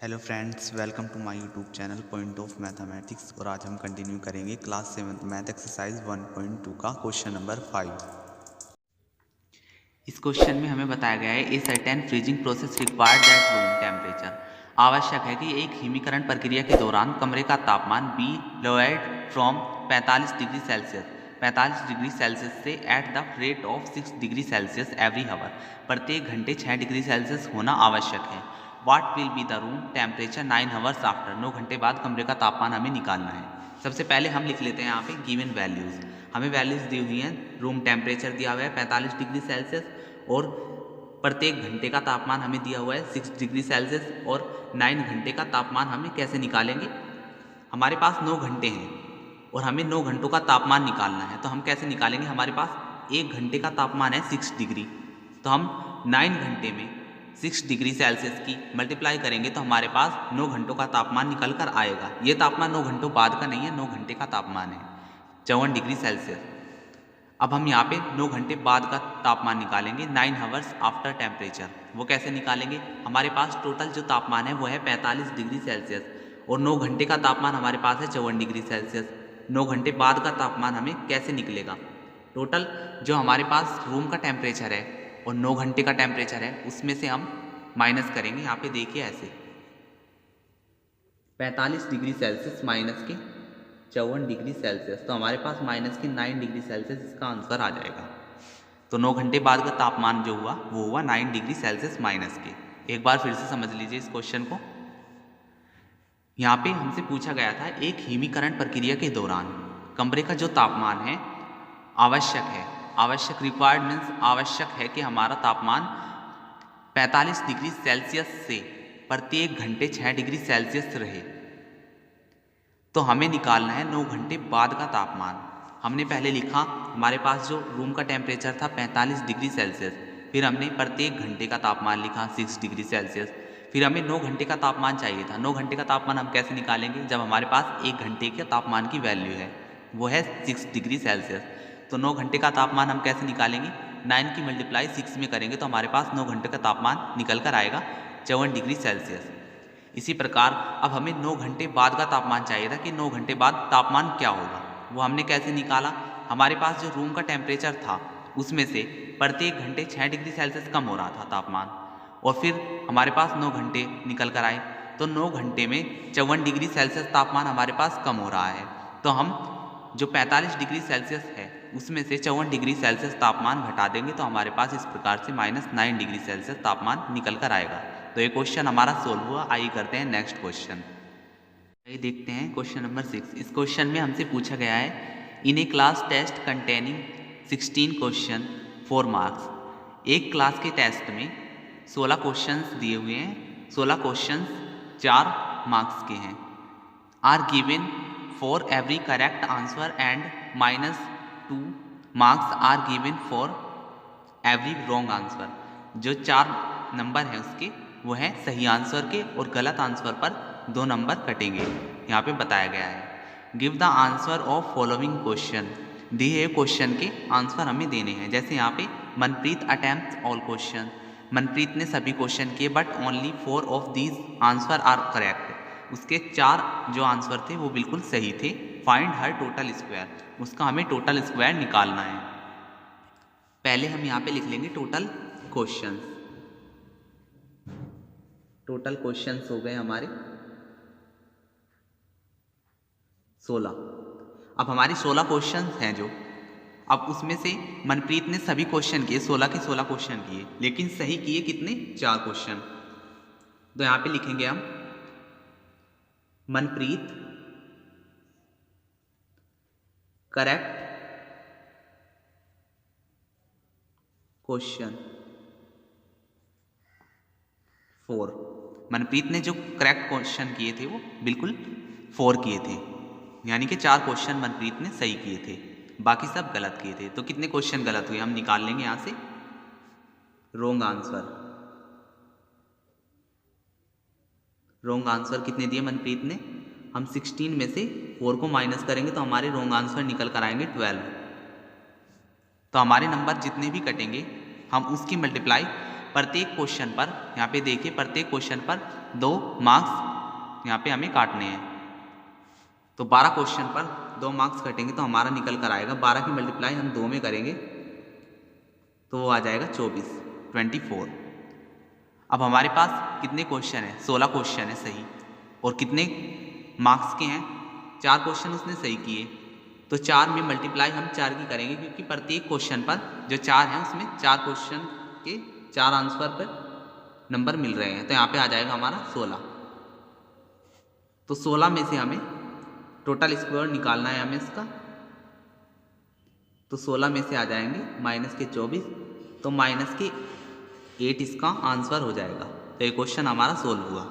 Hello friends, welcome to my YouTube channel point of mathematics. और आज हम continue करेंगे क्लास 7 मैथ एक्सरसाइज 1.2 का क्वेश्चन नंबर 5। इस क्वेश्चन में हमें बताया गया है a certain freezing process required that room temperature. आवश्यक है कि एक हिमीकरण प्रक्रिया के दौरान कमरे का तापमान be lowered from 45 degree Celsius से at the rate of 6 degree Celsius every hour, प्रत्येक घंटे 6 डिग्री सेल्सियस होना आवश्यक है। What will be the room temperature 9 hours after. 9 घंटे बाद कमरे का तापमान हमें निकालना है। सबसे पहले हम लिख लेते हैं यहाँ पे गिवन वैल्यूज़। हमें वैल्यूज़ दी हुई हैं। रूम टेम्परेचर दिया हुआ है 45 डिग्री सेल्सियस और प्रत्येक घंटे का तापमान हमें दिया हुआ है 6 डिग्री सेल्सियस। और 9 घंटे का तापमान हमें कैसे निकालेंगे? हमारे पास 9 घंटे हैं और हमें 9 घंटों का तापमान निकालना है, तो हम कैसे निकालेंगे? हमारे पास 1 घंटे का तापमान है 6 डिग्री, तो हम 9 घंटे में 6 डिग्री सेल्सियस की मल्टीप्लाई करेंगे तो हमारे पास 9 घंटों का तापमान निकल कर आएगा। ये तापमान 9 घंटों बाद का नहीं है, 9 घंटे का तापमान है 54 डिग्री सेल्सियस। अब हम यहाँ पे 9 घंटे बाद का तापमान निकालेंगे 9 आवर्स आफ्टर टेम्परेचर। वो कैसे निकालेंगे? हमारे पास टोटल जो तापमान है वो है 45 डिग्री सेल्सियस और 9 घंटे का तापमान हमारे पास है 54 डिग्री सेल्सियस। 9 घंटे बाद का तापमान हमें कैसे निकलेगा? टोटल जो हमारे पास रूम का टेम्परेचर है और 9 घंटे का टेम्परेचर है उसमें से हम माइनस करेंगे। यहाँ पे देखिए ऐसे 45 डिग्री सेल्सियस माइनस के 54 डिग्री सेल्सियस, तो हमारे पास माइनस के 9 डिग्री सेल्सियस इसका आंसर आ जाएगा। तो 9 घंटे बाद का तापमान जो हुआ वो हुआ 9 डिग्री सेल्सियस माइनस के। एक बार फिर से समझ लीजिए इस क्वेश्चन को। यहाँ पे हमसे पूछा गया था एक हिमीकरण प्रक्रिया के दौरान कमरे का जो तापमान है आवश्यक है, आवश्यक रिक्वायर्ड मीन्स आवश्यक है कि हमारा तापमान 45 डिग्री सेल्सियस से प्रत्येक घंटे 6 डिग्री सेल्सियस रहे। तो हमें निकालना है 9 घंटे बाद का तापमान। हमने पहले लिखा हमारे पास जो रूम का टेम्परेचर था 45 डिग्री सेल्सियस, फिर हमने प्रत्येक घंटे का तापमान लिखा 6 डिग्री सेल्सियस, फिर हमें 9 घंटे का तापमान चाहिए था। 9 घंटे का तापमान हम कैसे निकालेंगे? जब हमारे पास 1 घंटे के तापमान की वैल्यू है वो है 6 डिग्री सेल्सियस। तो 9 घंटे का तापमान हम कैसे निकालेंगे? 9 की मल्टीप्लाई 6 में करेंगे तो हमारे पास 9 घंटे का तापमान निकल कर आएगा 54 डिग्री सेल्सियस। इसी प्रकार अब हमें 9 घंटे बाद का तापमान चाहिए था कि 9 घंटे बाद तापमान क्या होगा। वो हमने कैसे निकाला? हमारे पास जो रूम का टेम्परेचर था उसमें से प्रत्येक घंटे 6 डिग्री सेल्सियस कम हो रहा था तापमान, और फिर हमारे पास 9 घंटे निकल कर आए तो 9 घंटे में 54 डिग्री सेल्सियस तापमान हमारे पास कम हो रहा है। तो हम जो 45 डिग्री सेल्सियस है उसमें से 54 डिग्री सेल्सियस तापमान घटा देंगे तो हमारे पास इस प्रकार से -9 डिग्री सेल्सियस तापमान निकल कर आएगा। तो ये क्वेश्चन हमारा सोल्व हुआ। आइए करते हैं नेक्स्ट क्वेश्चन। आइए देखते हैं क्वेश्चन नंबर 6। इस क्वेश्चन में हमसे पूछा गया है in a class test containing 16 question 4 marks. एक क्लास के टेस्ट में 16 क्वेश्चंस दिए हुए हैं। 16 क्वेश्चंस 4 मार्क्स के हैं। Are given for every correct answer and -2 marks are given for every wrong answer. जो 4 नंबर हैं उसके वो हैं सही आंसर के, और गलत आंसर पर 2 नंबर कटेंगे। यहाँ पे बताया गया है give the answer of following question. दिए हुए क्वेश्चन के आंसर हमें देने हैं। जैसे यहाँ पे Manpreet attempt all question, Manpreet ने सभी क्वेश्चन किए but only 4 of these answer are correct. उसके 4 जो आंसर थे वो बिल्कुल सही थे। फाइंड हर टोटल स्क्वायर, उसका हमें टोटल स्क्वायर निकालना है। पहले हम यहाँ पे लिख लेंगे टोटल क्वेश्चन। टोटल क्वेश्चंस हो गए हमारे 16। अब हमारी 16 क्वेश्चंस हैं जो, अब उसमें से मनप्रीत ने सभी क्वेश्चन किए, 16 के 16 क्वेश्चन किए, लेकिन सही किए कितने? 4 क्वेश्चन। तो यहां पे लिखेंगे हम मनप्रीत करेक्ट क्वेश्चन 4। मनप्रीत ने जो करेक्ट क्वेश्चन किए थे वो बिल्कुल 4 किए थे, यानी कि 4 क्वेश्चन मनप्रीत ने सही किए थे, बाकी सब गलत किए थे। तो कितने क्वेश्चन गलत हुए हम निकाल लेंगे यहाँ से। रॉन्ग आंसर, रॉन्ग आंसर कितने दिए मनप्रीत ने? हम 16 में से 4 को माइनस करेंगे तो हमारे रॉन्ग आंसर निकल कर आएंगे 12। तो हमारे नंबर जितने भी कटेंगे हम उसकी मल्टीप्लाई प्रत्येक क्वेश्चन पर, यहाँ पे देखिए प्रत्येक क्वेश्चन पर 2 मार्क्स यहाँ पे हमें काटने हैं। तो 12 क्वेश्चन पर 2 मार्क्स कटेंगे तो हमारा निकल कर आएगा 12 की मल्टीप्लाई हम 2 में करेंगे तो वो आ जाएगा 24। अब हमारे पास कितने क्वेश्चन हैं? 16 क्वेश्चन है सही। और कितने मार्क्स के हैं? 4 क्वेश्चन उसने सही किए। तो 4 में मल्टीप्लाई हम 4 की करेंगे, क्योंकि प्रत्येक क्वेश्चन पर जो 4 हैं उसमें 4 क्वेश्चन के 4 आंसर पर नंबर मिल रहे हैं। तो यहाँ पे आ जाएगा हमारा 16। तो 16 में से हमें टोटल स्क्वायर निकालना है हमें इसका। तो 16 में से आ जाएंगे माइनस के 24, तो माइनस के 8 इसका आंसर हो जाएगा। तो ये क्वेश्चन हमारा सोल्व हुआ।